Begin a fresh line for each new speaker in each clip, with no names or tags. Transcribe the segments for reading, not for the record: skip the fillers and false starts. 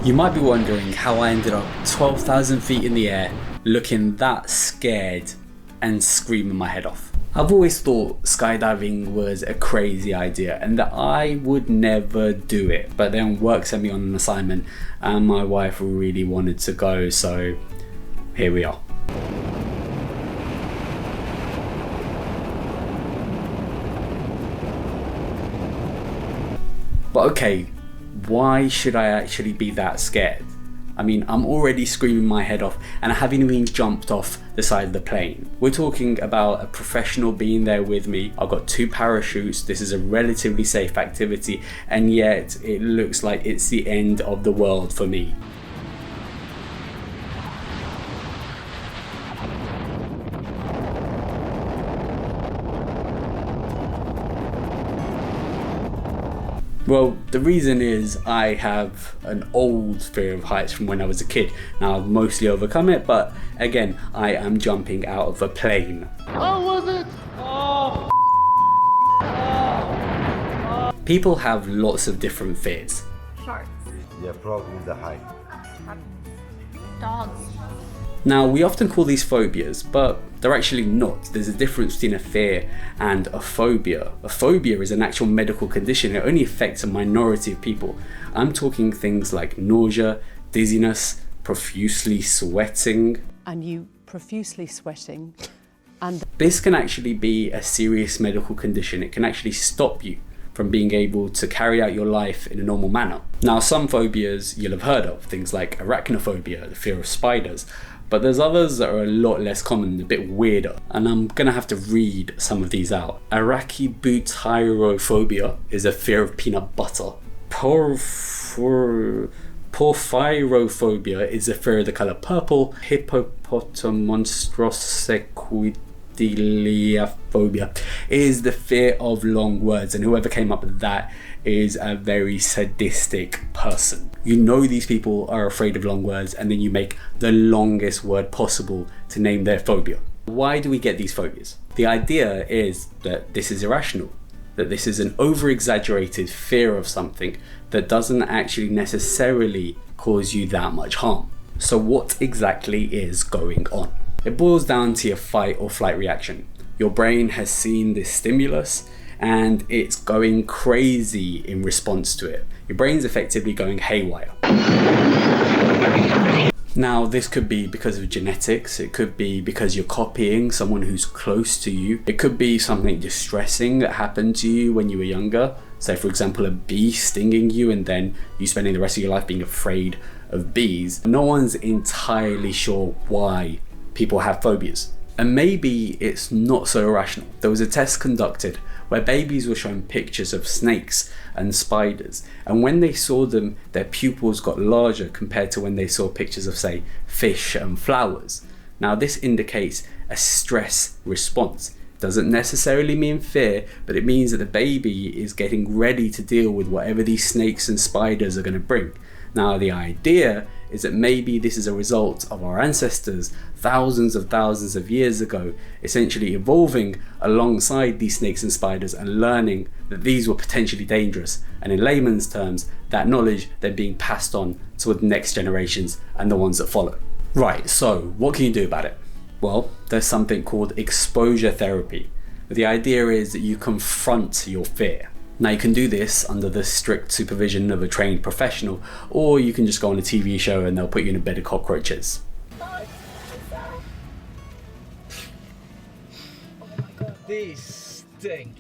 You might be wondering how I ended up 12,000 feet in the air, looking that scared and screaming my head off. I've always thought skydiving was a crazy idea and that I would never do it, but then work sent me on an assignment and my wife really wanted to go, so here we are. But okay, why should I actually be that scared? I mean, I'm already screaming my head off and I haven't even jumped off the side of the plane. We're talking about a professional being there with me. I've got 2 parachutes. This is a relatively safe activity, and yet it looks like it's the end of the world for me. Well, the reason is I have an old fear of heights from when I was a kid. Now I've mostly overcome it, but again, I am jumping out of a plane.
Oh, was it? Oh.
People have lots of different fears.
Sharks.
Yeah, probably the height.
Dogs.
Now, we often call these phobias, but they're actually not. There's a difference between a fear and a phobia. A phobia is an actual medical condition. It only affects a minority of people. I'm talking things like nausea, dizziness, profusely sweating.
And you profusely sweating. And
this can actually be a serious medical condition. It can actually stop you from being able to carry out your life in a normal manner. Now, some phobias you'll have heard of, things like arachnophobia, the fear of spiders. But there's others that are a lot less common, a bit weirder, and I'm gonna have to read some of these out. Arachibutyrosphobia is a fear of peanut butter. Porphyrophobia is a fear of the color purple. Hippopotamonstrossequidiliaphobia is the fear of long words, and whoever came up with that is a very sadistic person. You know these people are afraid of long words, and then you make the longest word possible to name their phobia. Why do we get these phobias? The idea is that this is irrational, that this is an over-exaggerated fear of something that doesn't actually necessarily cause you that much harm. So what exactly is going on? It boils down to your fight or flight reaction. Your brain has seen this stimulus and it's going crazy in response to it. Your brain's effectively going haywire. Now, this could be because of genetics, it could be because you're copying someone who's close to you, it could be something distressing that happened to you when you were younger, say for example a bee stinging you and then you spending the rest of your life being afraid of bees. No one's entirely sure why people have phobias. And maybe it's not so irrational. There was a test conducted where babies were shown pictures of snakes and spiders, and when they saw them, their pupils got larger compared to when they saw pictures of, say, fish and flowers. Now, this indicates a stress response. Doesn't necessarily mean fear, but it means that the baby is getting ready to deal with whatever these snakes and spiders are going to bring. Now, the idea is that maybe this is a result of our ancestors thousands of years ago, essentially evolving alongside these snakes and spiders and learning that these were potentially dangerous. And in layman's terms, that knowledge then being passed on to the next generations and the ones that follow. Right, so what can you do about it? Well, there's something called exposure therapy. The idea is that you confront your fear. Now, you can do this under the strict supervision of a trained professional, or you can just go on a TV show and they'll put you in a bed of cockroaches.
These stink.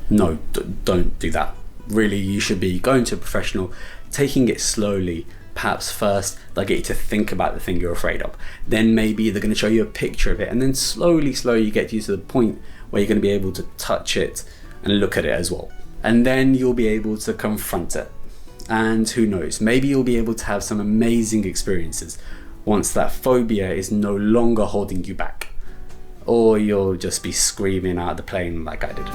No, don't do that. Really, you should be going to a professional, taking it slowly. Perhaps first they'll get you to think about the thing you're afraid of. Then maybe they're going to show you a picture of it, and then slowly you get you to the point where you're going to be able to touch it and look at it as well. And then you'll be able to confront it. And who knows, maybe you'll be able to have some amazing experiences once that phobia is no longer holding you back. Or you'll just be screaming out of the plane like I did.